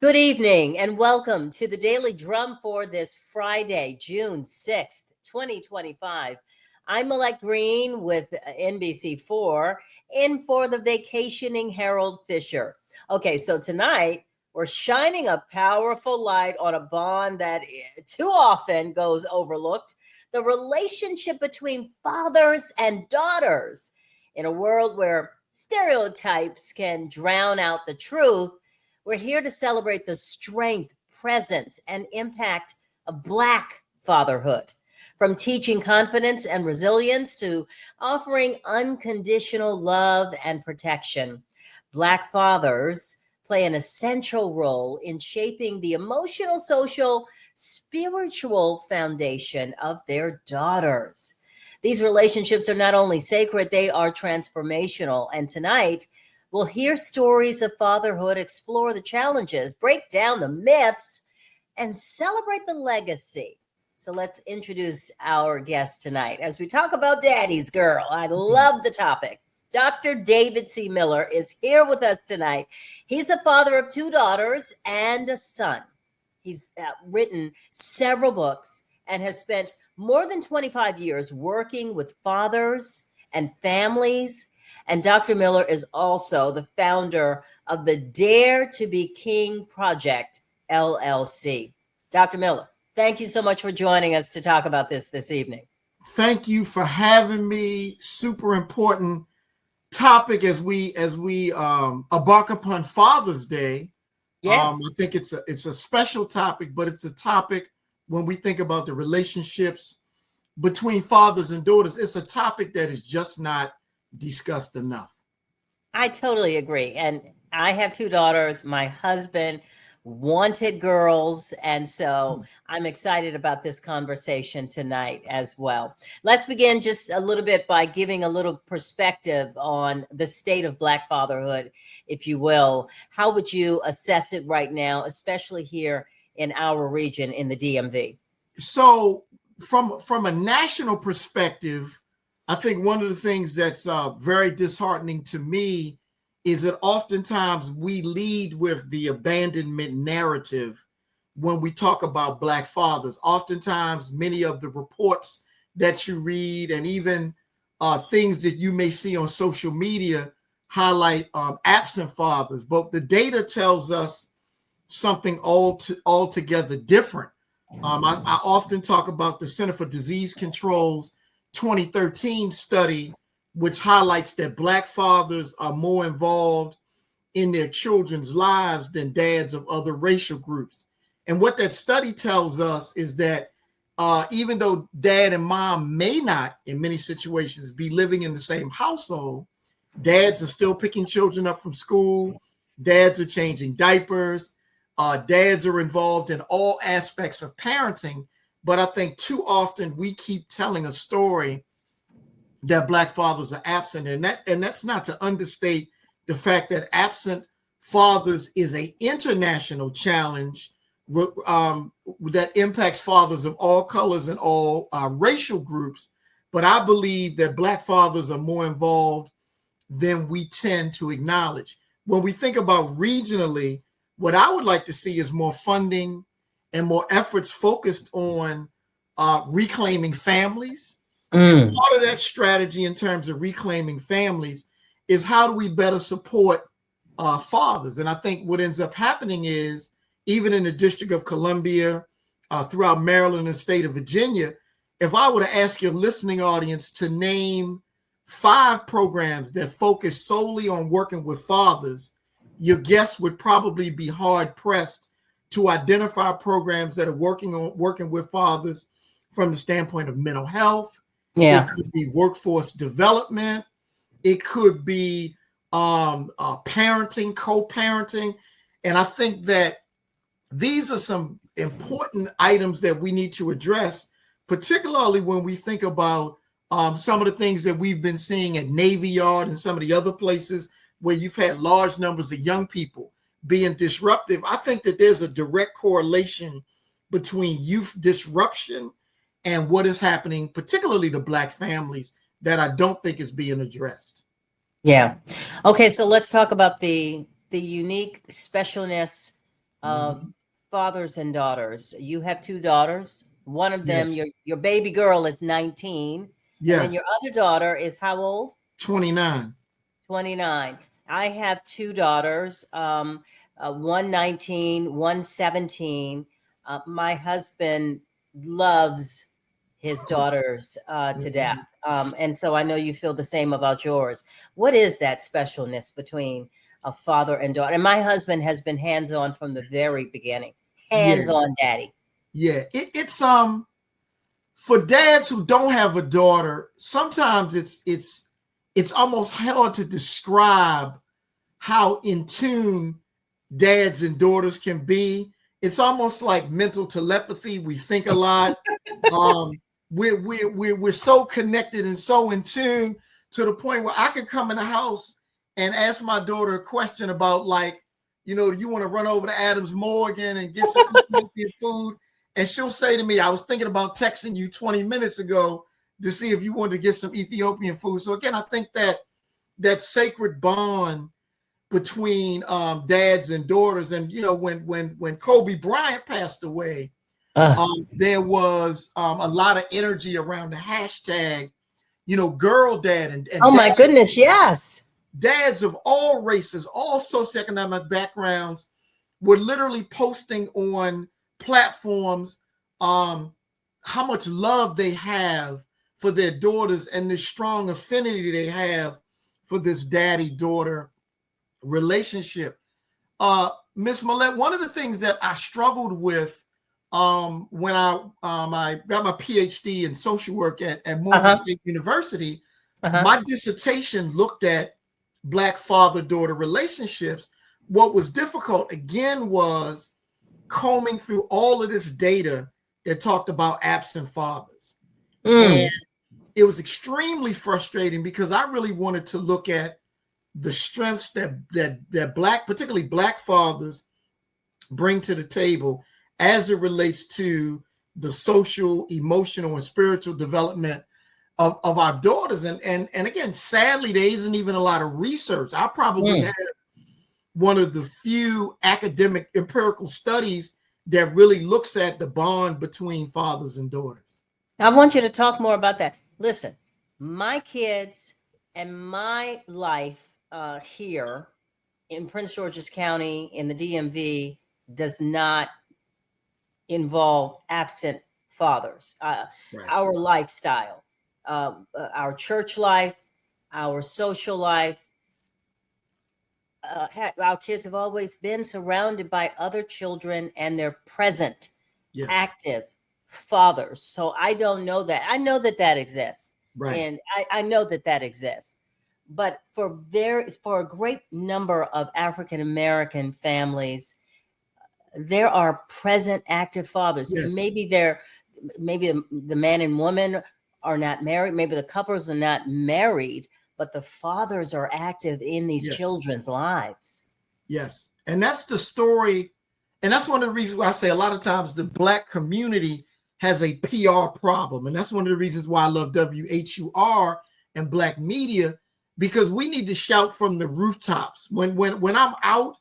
Good evening and welcome to the Daily Drum for this Friday, June 6th, 2025. I'm Molette Green with NBC4 in for the vacationing Harold Fisher. Okay, so tonight we're shining a powerful light on a bond that too often goes overlooked, the relationship between fathers and daughters. In a world where stereotypes can drown out the truth, we're here to celebrate the strength, presence, and impact of Black fatherhood. From teaching confidence and resilience to offering unconditional love and protection, Black fathers play an essential role in shaping the emotional, social, spiritual foundation of their daughters. These relationships are not only sacred, they are transformational. And tonight, we'll hear stories of fatherhood, explore the challenges, break down the myths, and celebrate the legacy. So let's introduce our guest tonight as we talk about Daddy's Girl. I love the topic. Dr. David C. Miller is here with us tonight. He's a father of two daughters and a son. He's written several books and has spent more than 25 years working with fathers and families. And Dr. Miller is also the founder of the Dare to be King Project, LLC. Dr. Miller, thank you so much for joining us to talk about this evening. Thank you for having me. Super important topic as we embark upon Father's Day. Yeah. I think it's a special topic, but it's a topic when we think about the relationships between fathers and daughters. It's a topic that is just not discussed enough. I totally agree. And I have two daughters. My husband wanted girls. And so I'm excited about this conversation tonight as well. Let's begin just a little bit by giving a little perspective on the state of Black fatherhood, if you will. How would you assess it right now, especially here in our region in the DMV? So from a national perspective, I think one of the things that's very disheartening to me is that oftentimes we lead with the abandonment narrative when we talk about Black fathers. Oftentimes, many of the reports that you read and even things that you may see on social media highlight absent fathers. But the data tells us something altogether different. I often talk about the Center for Disease Control's 2013 study, which highlights that Black fathers are more involved in their children's lives than dads of other racial groups. And what that study tells us is that even though dad and mom may not, in many situations, be living in the same household, dads are still picking children up from school, dads are changing diapers, dads are involved in all aspects of parenting. But I think too often we keep telling a story that Black fathers are absent, and that's not to understate the fact that absent fathers is an international challenge that impacts fathers of all colors and all racial groups. But I believe that Black fathers are more involved than we tend to acknowledge. When we think about regionally, what I would like to see is more funding and more efforts focused on reclaiming families. Part of that strategy in terms of reclaiming families is how do we better support fathers? And I think what ends up happening is, even in the District of Columbia, throughout Maryland and the state of Virginia, if I were to ask your listening audience to name 5 programs that focus solely on working with fathers, your guess would probably be hard pressed to identify programs that are working with fathers from the standpoint of mental health. Yeah. It could be workforce development. It could be parenting, co-parenting. And I think that these are some important items that we need to address, particularly when we think about some of the things that we've been seeing at Navy Yard and some of the other places where you've had large numbers of young people being disruptive. I think that there's a direct correlation between youth disruption and what is happening, particularly to Black families, that I don't think is being addressed. Yeah. Okay, so let's talk about the unique specialness of Mhm. fathers and daughters. You have two daughters. One of them, Yes. your baby girl is 19, and then Yes. your other daughter is how old? 29. 29. I have two daughters, one 19, one 17. My husband loves his daughters to death. Mhm. And so I know you feel the same about yours. What is that specialness between a father and daughter? And my husband has been hands on from the very beginning. Yeah. Hands on, daddy. Yeah. It's for dads who don't have a daughter, sometimes it's almost hard to describe how in tune dads and daughters can be. It's almost like mental telepathy. We think a lot. Um, we're so connected and so in tune to the point where I can come in the house and ask my daughter a question about, like, you want to run over to Adams Morgan and get some Ethiopian food, and she'll say to me, "I was thinking about texting you 20 minutes ago to see if you wanted to get some Ethiopian food." So again, I think that sacred bond between dads and daughters, and when Kobe Bryant passed away, Uh, there was a lot of energy around the hashtag, girl dad, and oh my goodness, yes. dads of all races, all socioeconomic backgrounds were literally posting on platforms how much love they have for their daughters and the strong affinity they have for this daddy-daughter relationship. Miss Molette, one of the things that I struggled with when I got my PhD in social work at Morgan Uh-huh. State University, Uh-huh. my dissertation looked at Black father-daughter relationships. What was difficult, again, was combing through all of this data that talked about absent fathers. And Mm. it was extremely frustrating because I really wanted to look at the strengths that particularly Black fathers bring to the table as it relates to the social, emotional, and spiritual development of our daughters. And again, sadly, there isn't even a lot of research. I probably Mm. have one of the few academic empirical studies that really looks at the bond between fathers and daughters. I want you to talk more about that. Listen, my kids and my life here in Prince George's County in the DMV does not involve absent fathers. Right. Our lifestyle, our church life, our social life, our kids have always been surrounded by other children and they're present, Yes. active fathers. So I don't know that. I know that that exists. Right. And I know that that exists. But for a great number of African American families, there are present active fathers. Yes. Maybe the man and woman are not married, maybe the couples are not married, but the fathers are active in these Yes. children's lives. Yes. And that's the story. And that's one of the reasons why I say a lot of times the Black community has a PR problem. And that's one of the reasons why I love WHUR and Black media, because we need to shout from the rooftops. When I'm out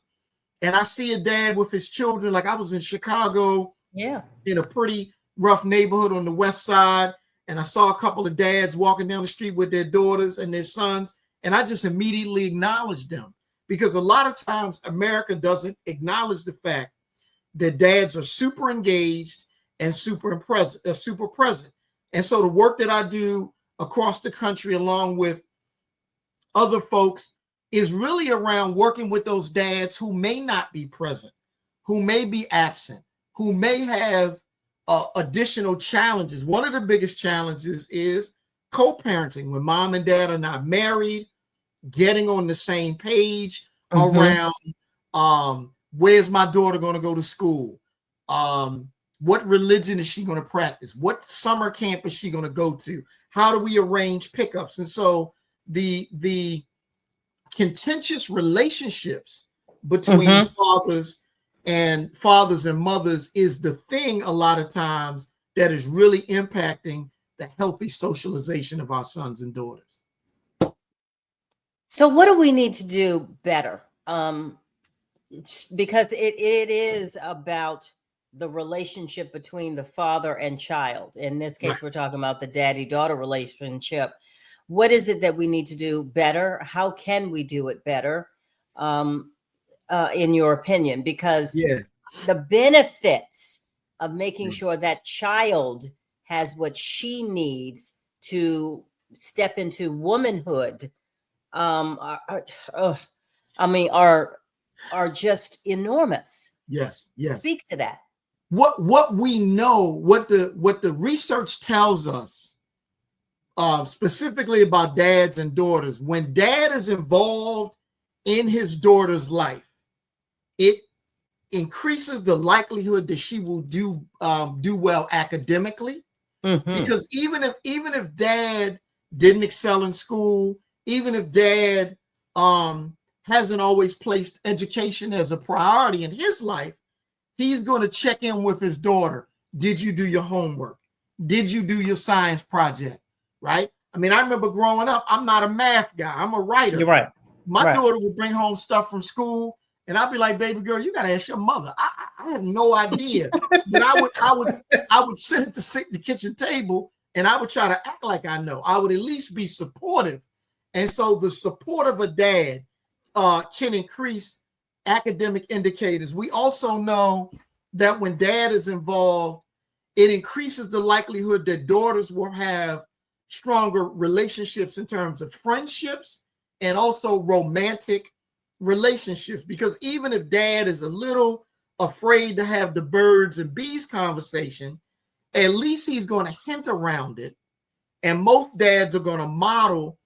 and I see a dad with his children, like I was in Chicago Yeah. in a pretty rough neighborhood on the west side, and I saw a couple of dads walking down the street with their daughters and their sons, and I just immediately acknowledged them, because a lot of times America doesn't acknowledge the fact that dads are super engaged and super present. And so the work that I do across the country, along with other folks, is really around working with those dads who may not be present, who may be absent, who may have additional challenges. One of the biggest challenges is co-parenting, when mom and dad are not married, getting on the same page Mm-hmm. around where's my daughter going to go to school, what religion is she going to practice, what summer camp is she going to go to, how do we arrange pickups. And so the contentious relationships between Mm-hmm. fathers and mothers is the thing a lot of times that is really impacting the healthy socialization of our sons and daughters. So what do we need to do better? because it is about the relationship between the father and child. In this case, Right. we're talking about the daddy-daughter relationship. What is it that we need to do better? How can we do it better, in your opinion? Because Yeah. the benefits of making Yeah. sure that child has what she needs to step into womanhood, I mean, are just enormous. Yes. Yes. Speak to that. What we know, what the research tells us, specifically about dads and daughters, when dad is involved in his daughter's life, it increases the likelihood that she will do well academically. Mm-hmm. Because even if dad didn't excel in school, even if dad hasn't always placed education as a priority in his life, he's going to check in with his daughter. Did you do your homework? Did you do your science project? Right? I mean, I remember growing up, I'm not a math guy, I'm a You're writer. right. My Right. daughter would bring home stuff from school, and I'd be like, "Baby girl, you gotta ask your mother." I have no idea, but I would sit at the kitchen table, and I would try to act like I know. I would at least be supportive, and so the support of a dad can increase academic indicators. We also know that when dad is involved, it increases the likelihood that daughters will have stronger relationships in terms of friendships and also romantic relationships. Because even if dad is a little afraid to have the birds and bees conversation, at least he's going to hint around it. And most dads are going to model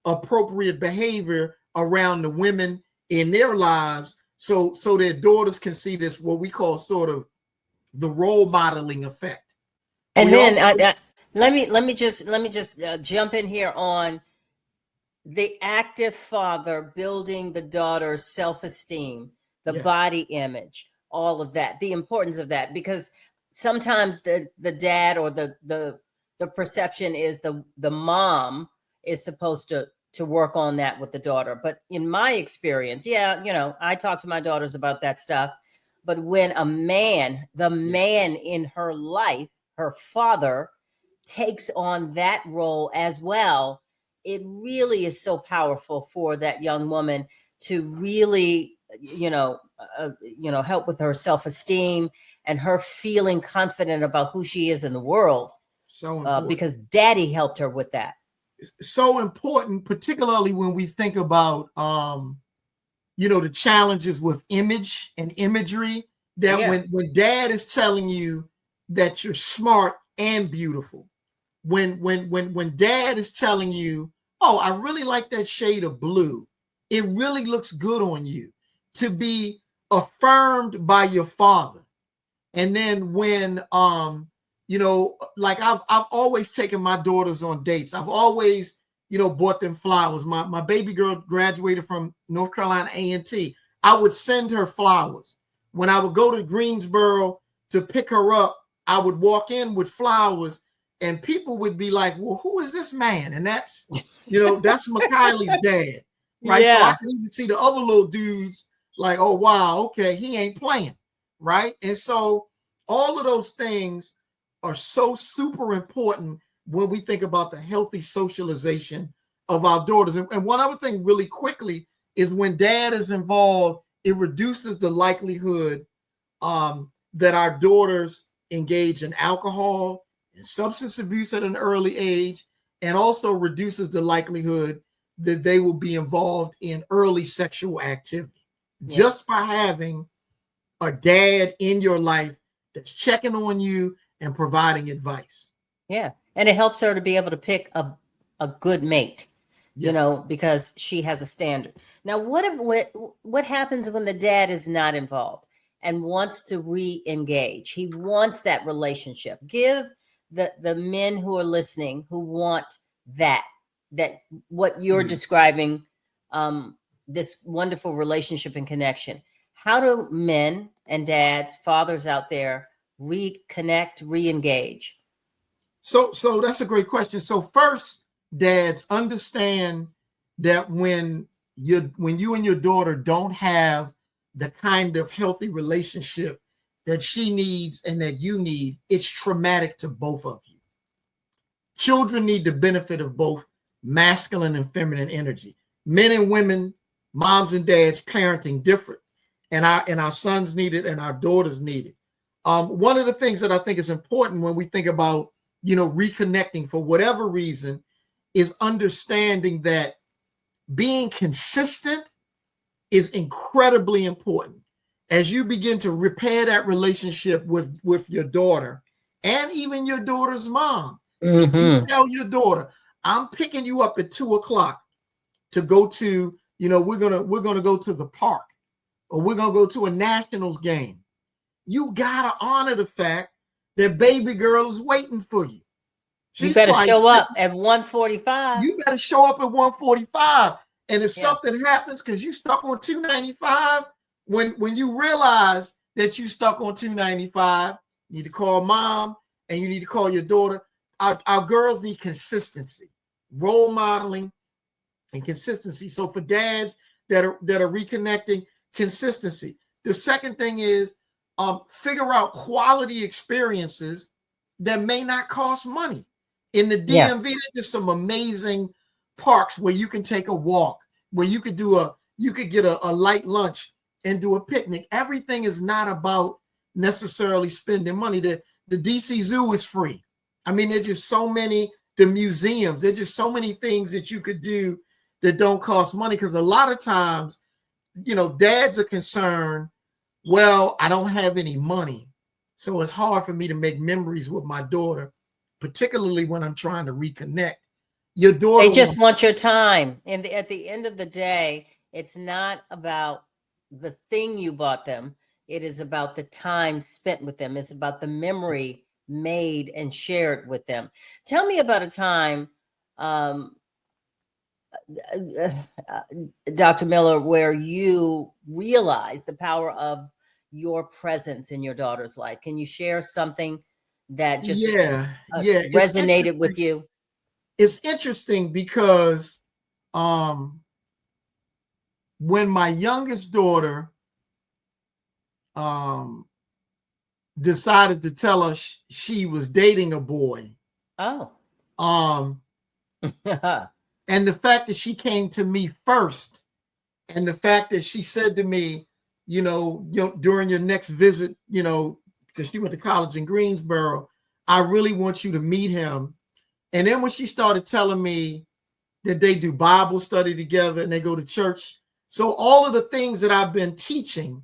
appropriate behavior around the women in their lives, so their daughters can see this, what we call sort of the role modeling effect. And We then also let me just jump in here on the active father building the daughter's self-esteem, the yes, body image, all of that, the importance of that, because sometimes the dad or the perception is the mom is supposed to work on that with the daughter. But in my experience, yeah, I talk to my daughters about that stuff. But when the yes, man in her life, her father, takes on that role as well, it really is so powerful for that young woman to really, help with her self-esteem and her feeling confident about who she is in the world, so important. because daddy helped her with that. So important, particularly when we think about the challenges with image and imagery, that Yeah. when dad is telling you that you're smart and beautiful, when dad is telling you, "Oh, I really like that shade of blue. It really looks good on you," to be affirmed by your father. And then when like I've always taken my daughters on dates. I've always, bought them flowers. My baby girl graduated from North Carolina A&T. I would send her flowers. When I would go to Greensboro to pick her up, I would walk in with flowers, and people would be like, "Well, who is this man?" And that's Makiley's dad, right? So I Yeah. can even see the other little dudes like, "Oh, wow, okay, he ain't playing," right? And so all of those things are so super important when we think about the healthy socialization of our daughters. And one other thing, really quickly, is when dad is involved, it reduces the likelihood that our daughters engage in alcohol and substance abuse at an early age, and also reduces the likelihood that they will be involved in early sexual activity, Yeah. just by having a dad in your life that's checking on you and providing advice. Yeah. And it helps her to be able to pick a good mate, Yes. because she has a standard. Now, what happens when the dad is not involved and wants to re-engage? He wants that relationship. Give the men who are listening who want that that what you're Mm. describing, this wonderful relationship and connection. How do men and dads, fathers out there, reconnect, re-engage? So that's a great question. So first, dads, understand that when you and your daughter don't have the kind of healthy relationship that she needs and that you need, it's traumatic to both of you. Children need the benefit of both masculine and feminine energy. Men and women, moms and dads, parenting different. And our sons need it and our daughters need it. One of the things that I think is important when we think about, reconnecting for whatever reason is understanding that being consistent is incredibly important. As you begin to repair that relationship with your daughter and even your daughter's mom, if you tell your daughter, I'm picking you up at 2:00 to go to, we're gonna go to the park, or we're gonna go to a Nationals game. You gotta honor the fact that baby girl is waiting for you. You better show up at 1:45. You better show up at 1:45. And if something happens because you stuck on 295, when you realize that you stuck on 295, you need to call mom and you need to call your daughter. Our girls need consistency, role modeling, and consistency. So for dads that are reconnecting, consistency. The second thing is figure out quality experiences that may not cost money. In the DMV, there's some amazing parks where you can take a walk, where you could get a light lunch and do a picnic. Everything is not about necessarily spending money. The DC Zoo is free. I mean, there's just so many, the museums, there's just so many things that you could do that don't cost money. Because a lot of times, dads are concerned, well, I don't have any money, so it's hard for me to make memories with my daughter, particularly when I'm trying to reconnect. Your daughter, they just want your time. And at the end of the day, it's not about the thing you bought them. It is about the time spent with them. It's about the memory made and shared with them. Tell me about a time, Dr. Miller, where you realized the power of your presence in your daughter's life. Can you share something that just resonated with you? It's interesting because when my youngest daughter decided to tell us she was dating a boy. Oh. And the fact that she came to me first, and the fact that she said to me, during your next visit, because she went to college in Greensboro, I really want you to meet him. And then when she started telling me that they do Bible study together and they go to church. So all of the things that I've been teaching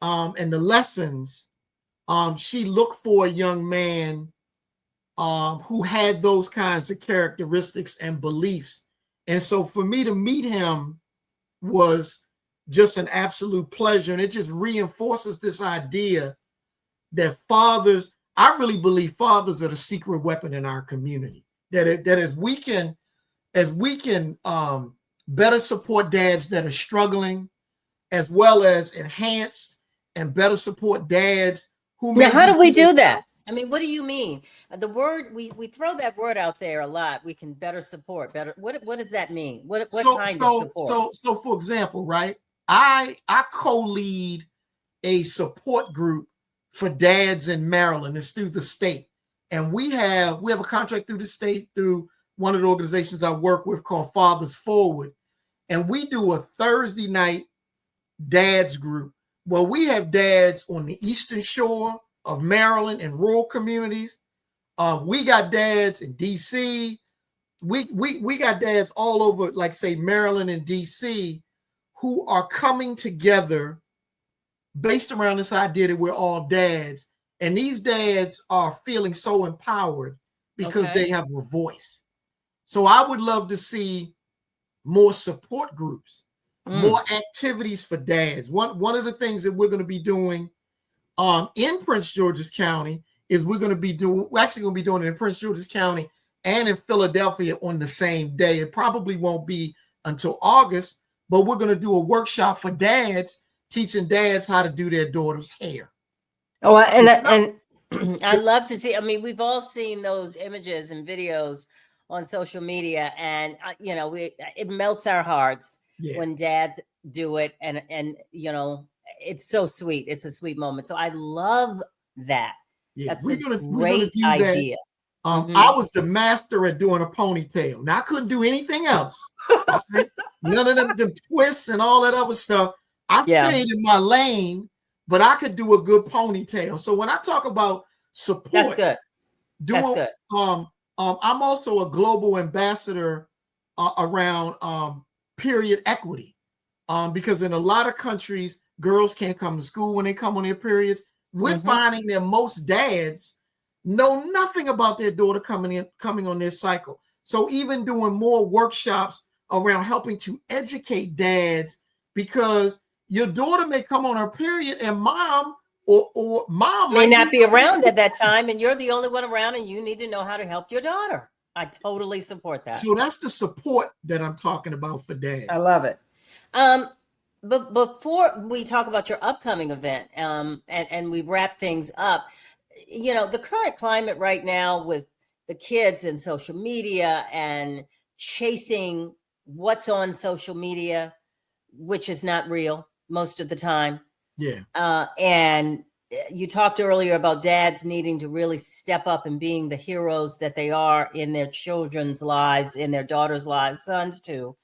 and the lessons, she looked for a young man who had those kinds of characteristics and beliefs. And so for me to meet him was just an absolute pleasure. And it just reinforces this idea that I really believe fathers are the secret weapon in our community. That as we can better support dads that are struggling, as well as enhance and better support dads who. Now, how do we do that? I mean, what do you mean? The word, we throw that word out there a lot. We can better support, better. What does that mean? What kind of support? So for example, right, I co-lead a support group for dads in Maryland. It's through the state. And we have a contract through the state through one of the organizations I work with called Fathers Forward. And we do a Thursday night dads group where we have dads on the Eastern Shore of Maryland and rural communities. We got dads in DC. We got dads all over, like say Maryland and DC, who are coming together based around this idea that we're all dads. And these dads are feeling so empowered because they have a voice. So I would love to see more support groups, more activities for dads. One of the things that we're going to be doing in Prince George's County is we're actually going to be doing it in Prince George's County and in Philadelphia on the same day. It probably won't be until August, but we're going to do a workshop for dads, teaching dads how to do their daughter's hair. Oh, and I love to see. I mean, we've all seen those images and videos on social media, and it melts our hearts Yeah. when dads do it, and you know, it's so sweet. It's a sweet moment. So I love that. Yeah. That's a We're gonna great do that. idea. I was the master at doing a ponytail. Now I couldn't do anything else. Okay? None of them twists and all that other stuff. I Yeah. stayed in my lane, but I could do a good ponytail. So when I talk about support, That's good. That's good. I'm also a global ambassador around period equity, because in a lot of countries, girls can't come to school when they come on their periods. We're finding that most dads know nothing about their daughter coming on their cycle. So even doing more workshops around helping to educate dads, because your daughter may come on her period and mom or mom may might not be around at that time, and you're the only one around, and you need to know how to help your daughter. I totally support that. So that's the support that I'm talking about for dads. I love it. But before we talk about your upcoming event, and we wrap things up, you know, the current climate right now with the kids and social media and chasing what's on social media, which is not real most of the time. Yeah. And you talked earlier about dads needing to really step up and being the heroes that they are in their children's lives, in their daughters' lives, sons too.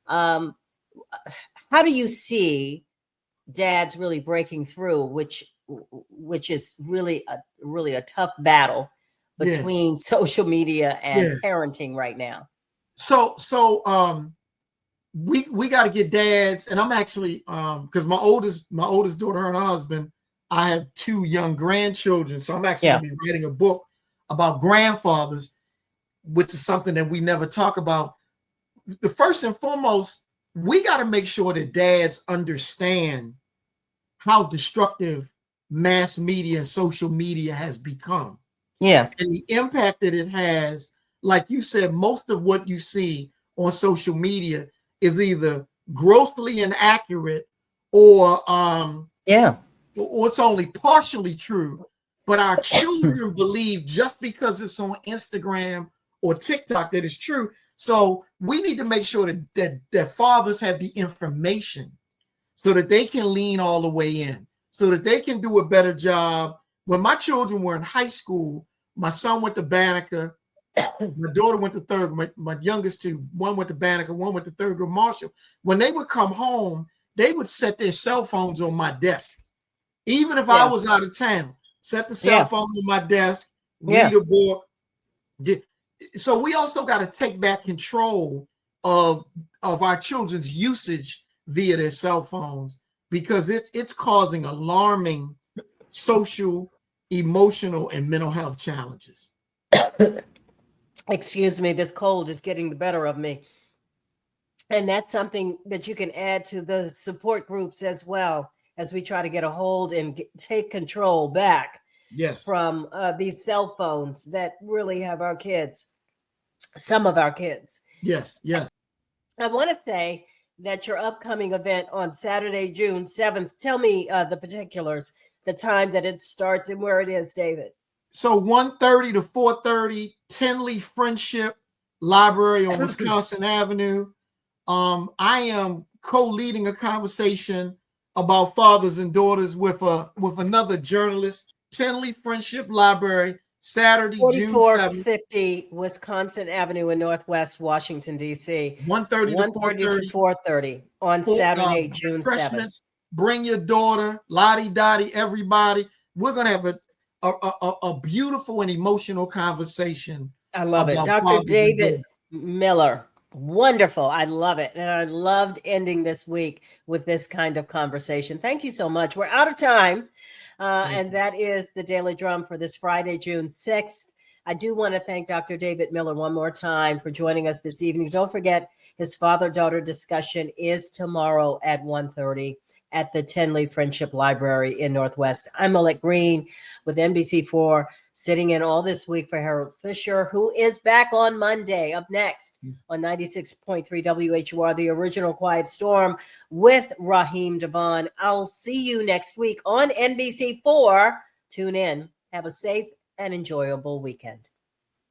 How do you see dads really breaking through, which is really a tough battle between social media and parenting right now? So we got to get dads, and I'm actually because my oldest daughter, her and her husband, I have 2 young grandchildren, so I'm actually going to be writing a book about grandfathers, which is something that we never talk about. The first and foremost, we got to make sure that dads understand how destructive mass media and social media has become. Yeah. And the impact that it has. Like you said, most of what you see on social media is either grossly inaccurate or it's only partially true. But our children believe just because it's on Instagram or TikTok that it's true. So we need to make sure that fathers have the information so that they can lean all the way in, so that they can do a better job. When my children were in high school, my son went to Banneker, my daughter went to Thurgood, my youngest 2, one went to Banneker, one went to Thurgood Marshall. When they would come home, they would set their cell phones on my desk. Even if I was out of town, set the cell phone on my desk, read a book. So we also got to take back control of our children's usage via their cell phones, because it's causing alarming social, emotional, and mental health challenges. Excuse me, this cold is getting the better of me. And that's something that you can add to the support groups as well, as we try to get a hold and take control back from these cell phones that really have our kids, some of our kids. Yes. I want to say that your upcoming event on Saturday, June 7th, tell me the particulars, the time that it starts and where it is, David. So 1:30 to 4:30, Tenley-Friendship Library on Wisconsin Avenue. I am co-leading a conversation about fathers and daughters with another journalist. Tenley-Friendship Library, Saturday, June 7th. 4450 Wisconsin Avenue in Northwest Washington, D.C. 1:30 to 4:30 on Saturday, June 7th. Bring your daughter, lottie-dottie, everybody. We're going to have a beautiful and emotional conversation. I love it. Dr. David Miller. Wonderful. I love it. And I loved ending this week with this kind of conversation. Thank you so much. We're out of time. And that is the Daily Drum for this Friday, June 6th. I do want to thank Dr. David Miller one more time for joining us this evening. Don't forget, his father-daughter discussion is tomorrow at 1:30 at the Tenley-Friendship Library in Northwest. I'm Molette Green with NBC4, sitting in all this week for Harold Fisher, who is back on Monday. Up next on 96.3 WHUR, The Original Quiet Storm with Raheem Devon. I'll see you next week on NBC4. Tune in. Have a safe and enjoyable weekend.